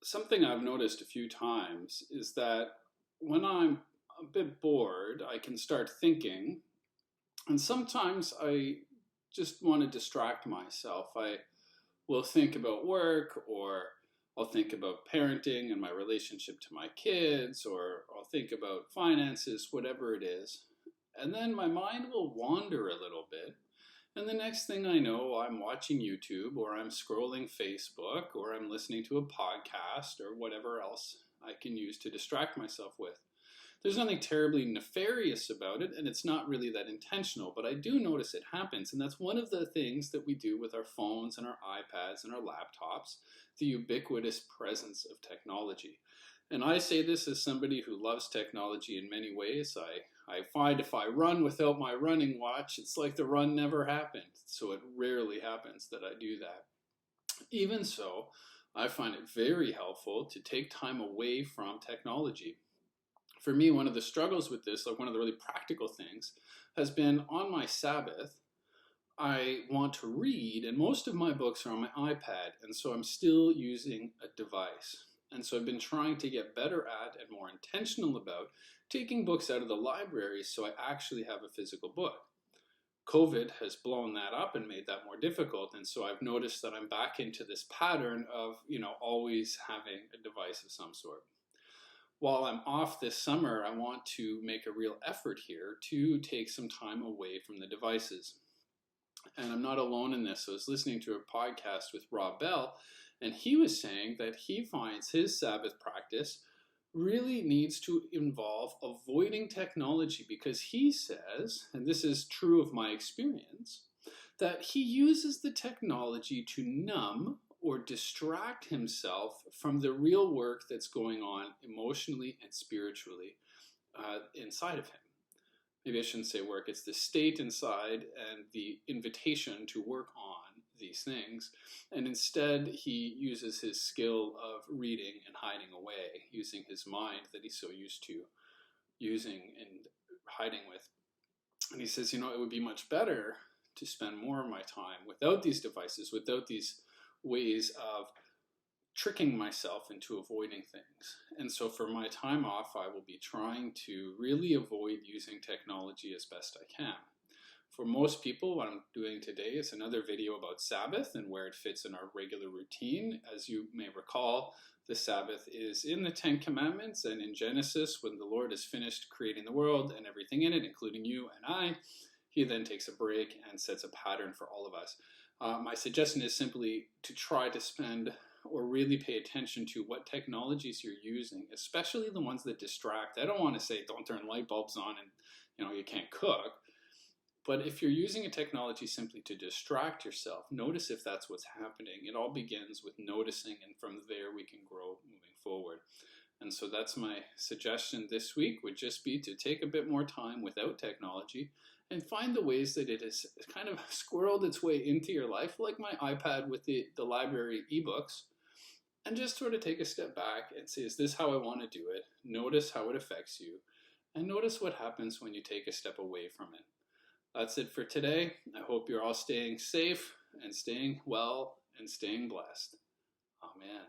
something I've noticed a few times is that when I'm a bit bored, I can start thinking, and sometimes I just want to distract myself. I will think about work, or I'll think about parenting and my relationship to my kids, or I'll think about finances, whatever it is. And then my mind will wander a little bit. And the next thing I know, I'm watching YouTube, or I'm scrolling Facebook, or I'm listening to a podcast, or whatever else I can use to distract myself with. There's nothing terribly nefarious about it, and it's not really that intentional, but I do notice it happens, and that's one of the things that we do with our phones and our iPads and our laptops, the ubiquitous presence of technology. And I say this as somebody who loves technology in many ways. I find if I run without my running watch, it's like the run never happened. So it rarely happens that I do that. Even so, I find it very helpful to take time away from technology. For me, one of the struggles with this, like one of the really practical things, has been on my Sabbath, I want to read, and most of my books are on my iPad, and so I'm still using a device. And so I've been trying to get better at and more intentional about taking books out of the library so I actually have a physical book. COVID has blown that up and made that more difficult, and so I've noticed that I'm back into this pattern of, always having a device of some sort. While I'm off this summer, I want to make a real effort here to take some time away from the devices. And I'm not alone in this. I was listening to a podcast with Rob Bell, and he was saying that he finds his Sabbath practice really needs to involve avoiding technology because he says, and this is true of my experience, that he uses the technology to numb or distract himself from the real work that's going on emotionally and spiritually inside of him. Maybe I shouldn't say work, it's the state inside and the invitation to work on these things. And instead, he uses his skill of reading and hiding away, using his mind that he's so used to using and hiding with. And he says, it would be much better to spend more of my time without these devices, without these ways of tricking myself into avoiding things. And so for my time off, I will be trying to really avoid using technology as best I can. For most people, what I'm doing today is another video about Sabbath and where it fits in our regular routine. As you may recall, the Sabbath is in the Ten Commandments and in Genesis when the Lord has finished creating the world and everything in it, including you and I. He then takes a break and sets a pattern for all of us. My suggestion is simply to try to spend or really pay attention to what technologies you're using, especially the ones that distract. I don't want to say don't turn light bulbs on and you can't cook. But if you're using a technology simply to distract yourself, notice if that's what's happening. It all begins with noticing, and from there we can grow moving forward. And so that's my suggestion this week, would just be to take a bit more time without technology and find the ways that it has kind of squirreled its way into your life, like my iPad with the library ebooks, and just sort of take a step back and say, is this how I want to do it? Notice how it affects you, and notice what happens when you take a step away from it. That's it for today. I hope you're all staying safe and staying well and staying blessed. Amen.